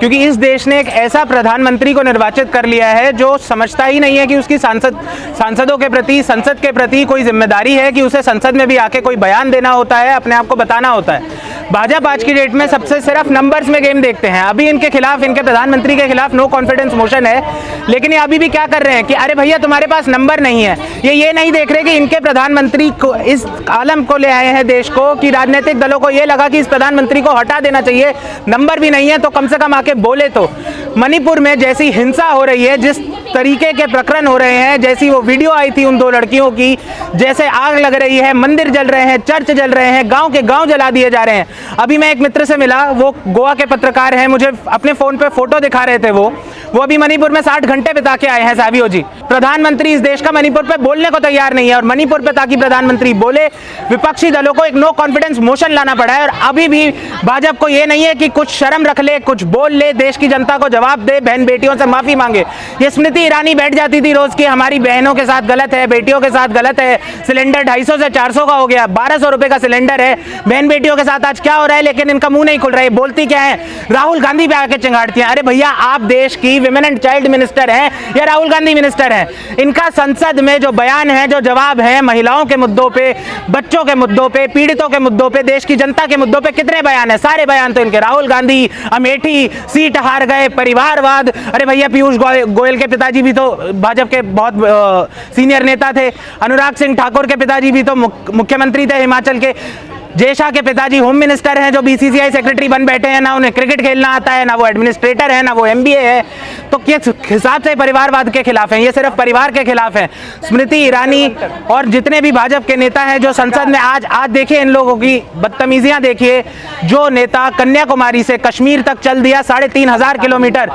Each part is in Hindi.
क्योंकि इस देश ने एक ऐसा प्रधानमंत्री को निर्वाचित कर लिया है जो समझता ही नहीं है कि उसकी सांसदों के प्रति, संसद के प्रति कोई जिम्मेदारी है कि उसे संसद में भी आके कोई बयान देना होता है, अपने आप को बताना होता है। भाजपा आज की डेट में सबसे सिर्फ नंबर्स में गेम देखते हैं। अभी इनके खिलाफ, इनके प्रधानमंत्री के खिलाफ नो कॉन्फिडेंस मोशन है, लेकिन ये अभी भी क्या कर रहे हैं कि अरे भैया तुम्हारे पास नंबर नहीं है। ये नहीं देख रहे कि इनके प्रधानमंत्री को, इस आलम को ले आए हैं देश को कि राजनीतिक दलों को ये लगा कि इस प्रधानमंत्री को हटा देना चाहिए, नंबर भी नहीं है तो कम से कम आके बोले तो। मणिपुर में जैसी हिंसा हो रही है, जिस तरीके के प्रकरण हो रहे हैं, जैसी वो वीडियो आई थी उन 2 लड़कियों की, जैसे आग लग रही है, मंदिर जल रहे हैं, चर्च जल रहे हैं, गांव के गांव जला दिए जा रहे हैं। अभी मैं एक मित्र से मिला, वो गोवा के पत्रकार हैं, मुझे अपने फोन पे फोटो दिखा रहे थे। वो अभी मणिपुर में 60 घंटे बिता के आए हैं सावियो जी। प्रधानमंत्री इस देश का मणिपुर पे बोलने को तैयार नहीं है, और मणिपुर पे ताकि प्रधानमंत्री बोले, विपक्षी दलों को एक नो कॉन्फिडेंस मोशन लाना पड़ा है। और अभी भी भाजपा को ये नहीं है कि कुछ शर्म रख ले, कुछ बोल ले, देश की जनता को जवाब दे, बहन बेटियों से माफी मांगे। ये स्मृति ईरानी बैठ जाती थी रोज की हमारी बहनों के साथ गलत है, बेटियों के साथ गलत है, सिलेंडर 250 से 400 का हो गया, 1200 रुपए का सिलेंडर है, बहन बेटियों के साथ आज क्या हो रहा है, लेकिन इनका मुंह नहीं खुल रहा है। बोलती क्या है, राहुल गांधी पे आके चिंगाड़ती हैं। अरे भैया, आप देश की विमेन एंड चाइल्ड मिनिस्टर हैं या राहुल गांधी मिनिस्टर हैं? इनका संसद में जो बयान है, जो जवाब है, महिलाओं के मुद्दों पे, बच्चों के मुद्दों पे, पीड़ितों के मुद्दों पे, देश की जनता के मुद्दों पे कितने बयान है? सारे बयान तो इनके। राहुल गांधी अमेठी सीट हार गए, परिवारवाद। अरे भैया, पीयूष गोयल के पिताजी भी तो भाजपा के बहुत सीनियर नेता थे, अनुराग सिंह ठाकुर के पिताजी भी तो मुख्यमंत्री थे हिमाचल के, जय शाह के पिताजी होम मिनिस्टर हैं जो बीसीसीआई सेक्रेटरी बन बैठे हैं, ना उन्हें क्रिकेट खेलना आता है, ना वो एडमिनिस्ट्रेटर है, ना वो एमबीए है। तो किस हिसाब से परिवारवाद के खिलाफ हैं? ये सिर्फ परिवार के खिलाफ हैं। स्मृति ईरानी और जितने भी भाजपा के नेता हैं जो संसद में आज देखिए इन लोगों की बदतमीजियां देखिए। जो नेता कन्याकुमारी से कश्मीर तक चल दिया 3500 किलोमीटर,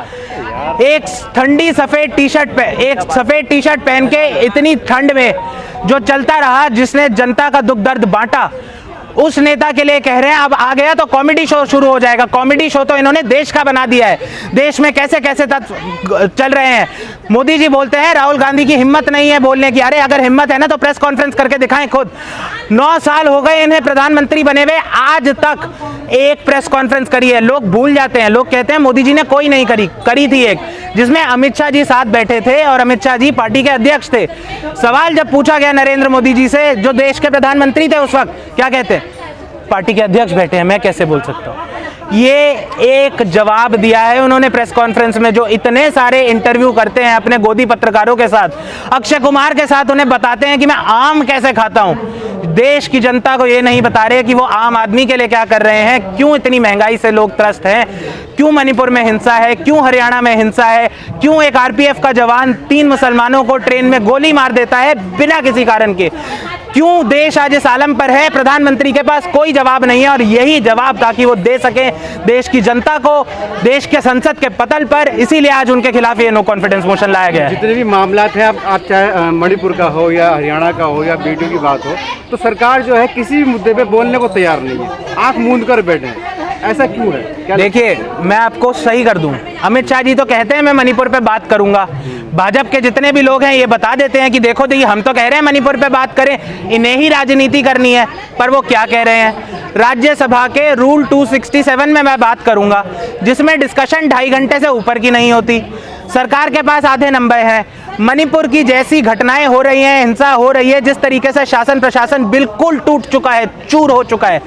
एक ठंडी सफेद टी शर्ट पहन के इतनी ठंड में जो चलता रहा, जिसने जनता का दुख दर्द बांटा, उस नेता के लिए कह रहे हैं अब आ गया तो कॉमेडी शो शुरू हो जाएगा। कॉमेडी शो तो इन्होंने देश का बना दिया है। देश में कैसे कैसे तत्व चल रहे हैं। मोदी जी बोलते हैं राहुल गांधी की हिम्मत नहीं है बोलने की। अरे अगर हिम्मत है ना तो प्रेस कॉन्फ्रेंस करके दिखाएं खुद। 9 साल हो गए इन्हें प्रधानमंत्री बने हुए, आज तक एक प्रेस कॉन्फ्रेंस करी है? लोग भूल जाते हैं, लोग कहते हैं मोदी जी ने कोई नहीं करी थी एक, जिसमें अमित शाह जी साथ बैठे थे और अमित शाह जी पार्टी के अध्यक्ष थे। सवाल जब पूछा गया नरेंद्र मोदी जी से, जो देश के प्रधानमंत्री थे उस वक्त, क्या कहते हैं? पार्टी के अध्यक्ष बैठे हैं, मैं कैसे बोल सकता हूँ? ये एक जवाब दिया है उन्होंने प्रेस कॉन्फ्रेंस में, जो इतने सारे इंटरव्यू करते हैं अपने गोदी पत्रकारों के साथ, अक्षय कुमार के साथ, उन्हें बताते हैं कि मैं आम कैसे खाता हूँ। देश की जनता को ये नहीं बता रहे कि वो आम आदमी के लिए क्या कर रहे हैं, क्यों इतनी महंगाई से लोग त्रस्त हैं, क्यों मणिपुर में हिंसा है, क्यों हरियाणा में हिंसा है, क्यों एक आरपीएफ का जवान 3 मुसलमानों को ट्रेन में गोली मार देता है बिना किसी कारण के, क्यों देश आज इस आलम पर है। प्रधानमंत्री के पास कोई जवाब नहीं है, और यही जवाब ताकि वो दे सके देश की जनता को, देश के संसद के पटल पर, इसीलिए आज उनके खिलाफ ये नो कॉन्फिडेंस मोशन लाया गया है। जितने भी मामला हैं, आप चाहे मणिपुर का हो या हरियाणा का हो या बेटियों की बात हो, तो सरकार जो है किसी भी मुद्दे पे बोलने को तैयार नहीं है, आंख मूंद कर बैठे हैं। ऐसा क्यों है? देखिए, मैं आपको सही कर दूं, अमित शाह जी तो कहते हैं मैं मणिपुर पे बात करूंगा। भाजपा के जितने भी लोग हैं ये बता देते हैं कि देखो देखिए हम तो कह रहे हैं मणिपुर पे बात करें, इन्हें ही राजनीति करनी है। पर वो क्या कह रहे हैं? राज्यसभा के रूल 267 में मैं बात करूंगा, जिसमें डिस्कशन 2.5 घंटे से ऊपर की नहीं होती। सरकार के पास आधे नंबर हैं। मणिपुर की जैसी घटनाएं हो रही हैं, हिंसा हो रही है, जिस तरीके से शासन प्रशासन बिल्कुल टूट चुका है, चूर हो चुका है,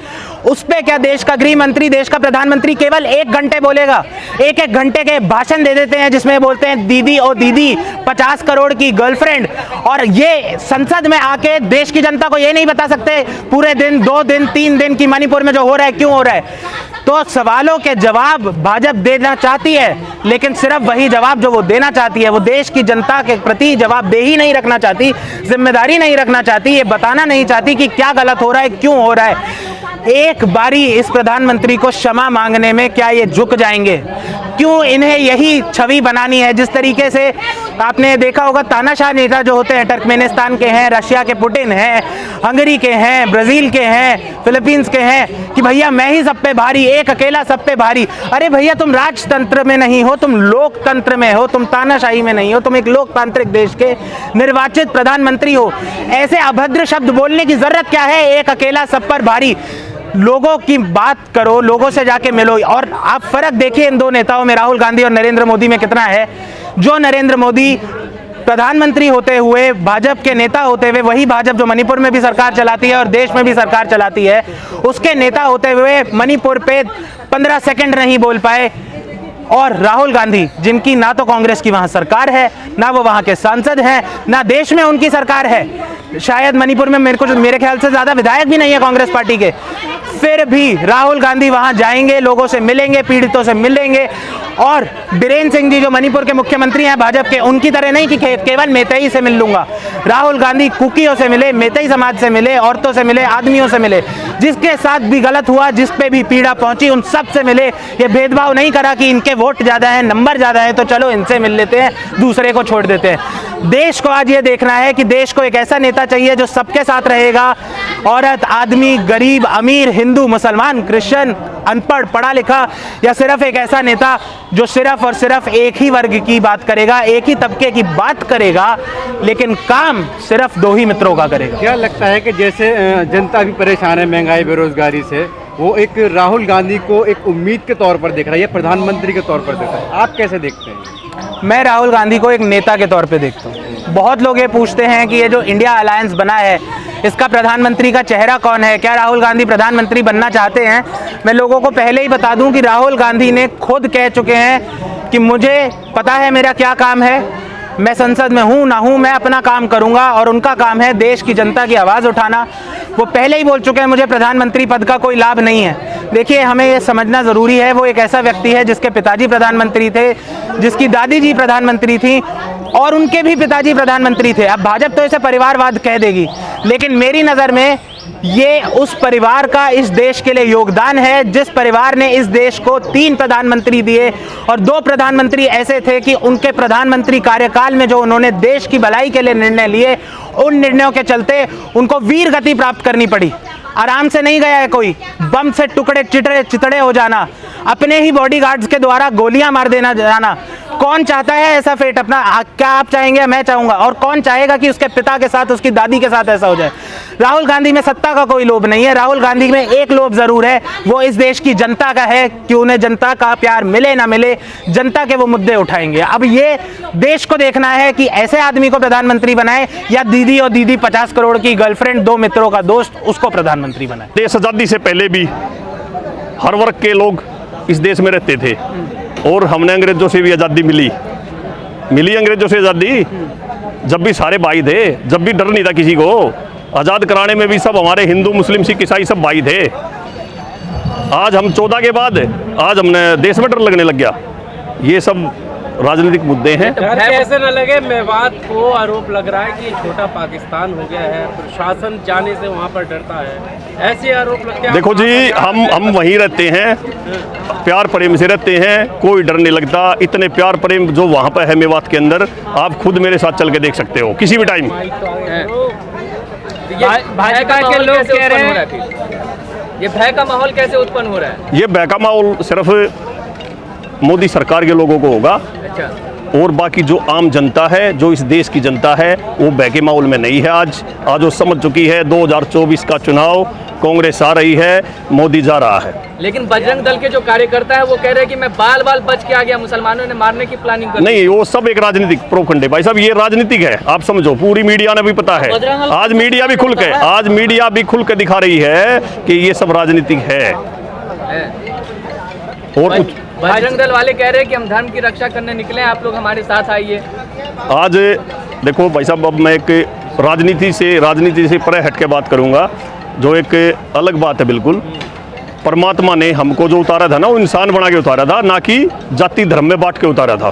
उस पे क्या देश का गृह मंत्री, देश का प्रधानमंत्री केवल 1 घंटे बोलेगा? 1-1 घंटे के भाषण दे देते हैं जिसमें बोलते हैं दीदी ओ दीदी, 50 करोड़ की गर्लफ्रेंड, और ये संसद में आके देश की जनता को ये नहीं बता सकते पूरे दिन, 2 दिन, 3 दिन की मणिपुर में जो हो रहा है क्यों हो रहा है। तो सवालों के जवाब भाजपा देना चाहती है, लेकिन सिर्फ वही जवाब जो वो देना चाहती है, वो देश की जनता के प्रति जवाबदेही नहीं रखना चाहती, जिम्मेदारी नहीं रखना चाहती, ये बताना नहीं चाहती कि क्या गलत हो रहा है, क्यों हो रहा है। एक बारी इस प्रधानमंत्री को क्षमा मांगने में क्या ये झुक जाएंगे? क्यों इन्हें यही छवि बनानी है? जिस तरीके से आपने देखा होगा तानाशाह नेता जो होते हैं, टर्कमेनिस्तान के हैं, रशिया के पुतिन हैं, हंगरी के हैं, ब्राजील के हैं, फिलीपींस के हैं, कि भैया मैं ही सब पे भारी, एक अकेला सब पे भारी। अरे भैया, तुम राजतंत्र में नहीं हो, तुम लोकतंत्र में हो, तुम तानाशाही में नहीं हो, तुम एक लोकतांत्रिक देश के निर्वाचित प्रधानमंत्री हो। ऐसे अभद्र शब्द बोलने की जरूरत क्या है? एक अकेला सब पर भारी। लोगों की बात करो, लोगों से जाके मिलो। और आप फर्क देखिए इन दो नेताओं में, राहुल गांधी और नरेंद्र मोदी में, कितना है। जो नरेंद्र मोदी प्रधानमंत्री होते हुए, भाजपा के नेता होते हुए, वही भाजपा जो मणिपुर में भी सरकार चलाती है और देश में भी सरकार चलाती है, उसके नेता होते हुए मणिपुर पे 15 सेकंड नहीं बोल पाए। और राहुल गांधी, जिनकी ना तो कांग्रेस की वहां सरकार है, ना वो वहां के सांसद हैं, ना देश में उनकी सरकार है, शायद मणिपुर में मेरे ख्याल से ज्यादा विधायक भी नहीं है कांग्रेस पार्टी के, फिर भी राहुल गांधी वहां जाएंगे, लोगों से मिलेंगे, पीड़ितों से मिलेंगे। और बीरेन्द्र सिंह जी जो मणिपुर के मुख्यमंत्री हैं भाजपा के, उनकी तरह नहीं कि केवल मेतई से मिल लूंगा। राहुल गांधी कुकियों से मिले, मेतई समाज से मिले, औरतों से मिले, आदमियों से मिले, जिसके साथ भी गलत हुआ, जिस पे भी पीड़ा पहुंची, उन सब से मिले। ये भेदभाव नहीं करा कि इनके वोट ज्यादा है, नंबर ज्यादा है, तो चलो इनसे मिल लेते हैं, दूसरे को छोड़ देते हैं। देश को आज ये देखना है कि देश को एक ऐसा नेता चाहिए जो सबके साथ रहेगा, औरत, आदमी, गरीब, अमीर, हिंदू, मुसलमान, क्रिश्चियन, अनपढ़, पढ़ा लिखा, या सिर्फ एक ऐसा नेता जो सिर्फ और सिर्फ एक ही वर्ग की बात करेगा, एक ही तबके की बात करेगा, लेकिन काम सिर्फ दो ही मित्रों का करेगा। क्या लगता है कि जैसे जनता भी परेशान है महंगाई बेरोजगारी से, वो एक राहुल गांधी को एक उम्मीद के तौर पर देख रहा है या प्रधानमंत्री के तौर पर देख रहा है, आप कैसे देखते हैं? मैं राहुल गांधी को एक नेता के तौर पे देखता हूँ। बहुत लोग ये पूछते हैं कि ये जो इंडिया अलायंस बना है, इसका प्रधानमंत्री का चेहरा कौन है, क्या राहुल गांधी प्रधानमंत्री बनना चाहते हैं? मैं लोगों को पहले ही बता दूं कि राहुल गांधी ने खुद कह चुके हैं कि मुझे पता है मेरा क्या काम है, मैं संसद में हूं ना हूं, मैं अपना काम करूंगा, और उनका काम है देश की जनता की आवाज़ उठाना। वो पहले ही बोल चुके हैं मुझे प्रधानमंत्री पद का कोई लाभ नहीं है। देखिए, हमें ये समझना ज़रूरी है, वो एक ऐसा व्यक्ति है जिसके पिताजी प्रधानमंत्री थे, जिसकी दादी जी प्रधानमंत्री थी, और उनके भी पिताजी प्रधानमंत्री थे। अब भाजपा तो इसे परिवारवाद कह देगी, लेकिन मेरी नज़र में ये उस परिवार का इस देश के लिए योगदान है, जिस परिवार ने इस देश को 3 प्रधानमंत्री दिए, और 2 प्रधानमंत्री ऐसे थे कि उनके प्रधानमंत्री कार्यकाल में जो उन्होंने देश की भलाई के लिए निर्णय लिए, उन निर्णयों के चलते उनको वीर गति प्राप्त करनी पड़ी। आराम से नहीं गया है कोई, बम से टुकड़े चितड़े हो जाना, अपने ही बॉडीगार्ड्स के द्वारा गोलियां मार देना जाना, कौन चाहता है ऐसा फेट अपना? क्या आप चाहेंगे? मैं चाहूंगा। और कौन चाहेगा कि उसके पिता के साथ, उसकी दादी के साथ ऐसा हो जाए? राहुल गांधी में सत्ता का कोई लोभ नहीं है, राहुल गांधी में एक लोभ जरूर है, वो इस देश की जनता का है कि उन्हें जनता का प्यार मिले ना मिले, जनता के वो मुद्दे उठाएंगे। अब ये देश को देखना है कि ऐसे आदमी को प्रधानमंत्री बनाए, या दीदी और दीदी 50 करोड़ की गर्लफ्रेंड, 2 मित्रों का दोस्त, उसको प्रधानमंत्री बनाए। देश आज़ादी से पहले भी हर वर्ग के लोग इस देश में रहते थे, और हमने अंग्रेजों से भी आज़ादी मिली अंग्रेजों से आज़ादी, जब भी सारे भाई थे, जब भी डर नहीं था किसी को। आज़ाद कराने में भी सब हमारे हिंदू, मुस्लिम, सिख, ईसाई सब भाई थे। आज हम 14 के बाद आज हमने देश में डर लगने लग गया। ये सब राजनीतिक मुद्दे हैं। ऐसे न लगे, मेवात को आरोप लग रहा है कि छोटा पाकिस्तान हो गया है, प्रशासन जाने से वहाँ पर डरता है, ऐसे आरोप लगते हैं। देखो जी, हम वहीं रहते हैं, प्यार प्रेम से रहते हैं, कोई डर नहीं लगता। इतने प्यार प्रेम जो वहाँ पर है मेवात के अंदर, आप खुद मेरे साथ चल के देख सकते हो किसी भी टाइम। भाजपा के लोग कह रहे हैं, ये भय का माहौल कैसे उत्पन्न हो रहा है? ये भय का माहौल सिर्फ मोदी सरकार के लोगों को होगा, और बाकी जो आम जनता है, जो इस देश की जनता है, वो भय के माहौल में नहीं है। आज वो समझ चुकी है 2024 का चुनाव, कांग्रेस आ रही है, मोदी जा रहा है। लेकिन बजरंग दल के जो कार्यकर्ता है वो कह रहे हैं कि मैं बाल बाल बच के आ गया, मुसलमानों ने मारने की प्लानिंग कर। नहीं, वो सब एक राजनीतिक प्रोखंड है भाई साहब, ये राजनीतिक है, आप समझो। पूरी मीडिया ने भी पता है, आज मीडिया भी खुल के दिखा रही है कि ये सब राजनीतिक है। और कुछ बजरंग दल वाले कह रहे हैं कि हम धर्म की रक्षा करने निकले हैं, आप लोग हमारे साथ आइए। आज देखो भाई साहब, अब मैं एक राजनीति से परे हट के बात करूंगा, जो एक अलग बात है बिल्कुल। परमात्मा ने हमको जो उतारा था ना, वो इंसान बना के उतारा था, ना कि जाति धर्म में बांट के उतारा था।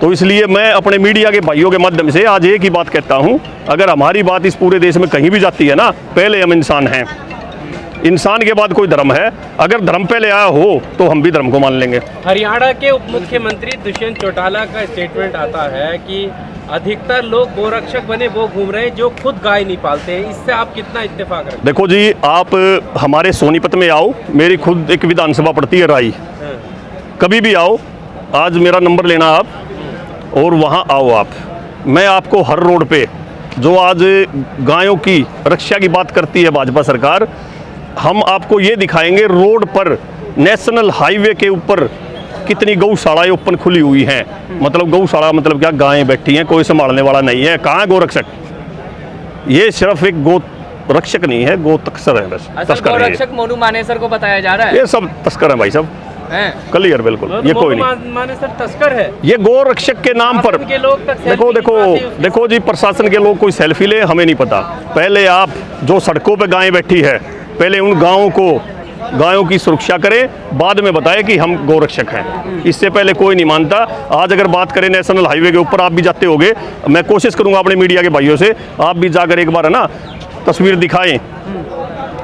तो इसलिए मैं अपने मीडिया के भाइयों के माध्यम से आज एक ही बात कहता हूं, अगर हमारी बात इस पूरे देश में कहीं भी जाती है ना, पहले हम इंसान हैं, इंसान के बाद कोई धर्म है। अगर धर्म पहले आया हो तो हम भी धर्म को मान लेंगे। हरियाणा के उप मुख्यमंत्री दुष्यंत चौटाला का स्टेटमेंट आता है कि अधिकतर लोग गोरक्षक बने वो घूम रहे हैं जो खुद गाय नहीं पालते हैं, इससे आप कितना इत्तेफाक रखते हैं? देखो जी, आप हमारे सोनीपत में आओ, मेरी खुद एक विधानसभा पड़ती है राई, कभी भी आओ, आज मेरा नंबर लेना आप और वहाँ आओ आप। मैं आपको हर रोड पे जो आज गायों की रक्षा की बात करती है भाजपा सरकार, हम आपको ये दिखाएंगे रोड पर नेशनल हाईवे के ऊपर कितनी गौशालाएं ओपन खुली हुई हैं। मतलब गौशाला मतलब क्या, गायें बैठी हैं, कोई संभालने वाला नहीं है। कहाँ है गोरक्षक? ये सिर्फ एक गो रक्षक नहीं है, गो तस्कर है बस। असल तस्कर है गोरक्षक मोनू मानेसर को बताया जा रहा है। ये सब तस्कर है भाई साहब, हैं? क्लियर बिल्कुल। ये कोई नहीं, माने सर तस्कर है। ये गो रक्षक के नाम पर के लोग तक देखो देखो देखो जी, प्रशासन के लोग कोई सेल्फी ले हमें नहीं पता। पहले आप जो सड़कों पे गायें बैठी है, पहले उन गायों की सुरक्षा करें, बाद में बताएं कि हम गोरक्षक हैं। इससे पहले कोई नहीं मानता। आज अगर बात करें नेशनल हाईवे के ऊपर, आप भी जाते होगे, मैं कोशिश करूंगा अपने मीडिया के भाइयों से, आप भी जाकर एक बार है ना तस्वीर दिखाएं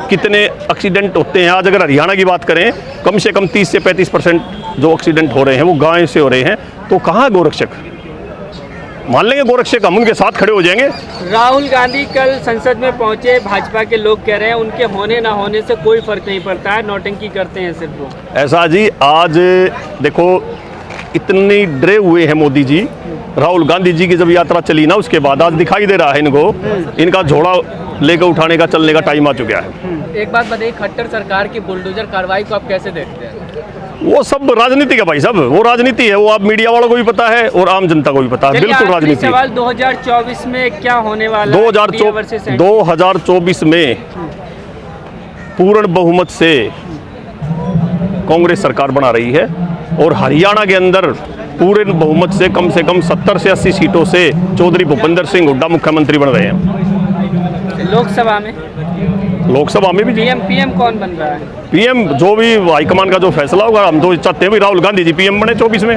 कितने एक्सीडेंट होते हैं। आज अगर हरियाणा की बात करें, कम से कम 30 से 35% जो एक्सीडेंट हो रहे हैं वो गाय से हो रहे हैं। तो कहाँ गोरक्षक? मान लेंगे गोरक्षक, हम उनके साथ खड़े हो जाएंगे। राहुल गांधी कल संसद में पहुंचे, भाजपा के लोग कह रहे हैं उनके होने ना होने से कोई फर्क नहीं पड़ता है, नौटंकी करते हैं सिर्फ वो। ऐसा जी, आज देखो इतनी डरे हुए हैं मोदी जी। राहुल गांधी जी की जब यात्रा चली ना, उसके बाद आज दिखाई दे रहा है इनको, इनका झोला लेकर उठाने का, चलने का टाइम आ चुका है। एक बात बताइए, खट्टर सरकार की बुलडोजर कार्रवाई को आप कैसे देखते हैं? वो सब राजनीति का भाई साहब, वो राजनीति है, वो आप मीडिया वालों को भी पता है और आम जनता को भी पता है। बिल्कुल राजनीति। सवाल 2024 में क्या होने वाला है? 2024 में पूर्ण बहुमत से कांग्रेस सरकार बना रही है और हरियाणा के अंदर पूर्ण बहुमत से कम 70 से 80 सीटों से चौधरी भूपेंद्र सिंह हुड्डा मुख्यमंत्री बन रहे हैं। लोकसभा में भी पीएम कौन बन रहा है? पीएम जो भी हाईकमान का जो फैसला होगा, हम तो चाहते हैं भी राहुल गांधी जी पीएम बने 24 में।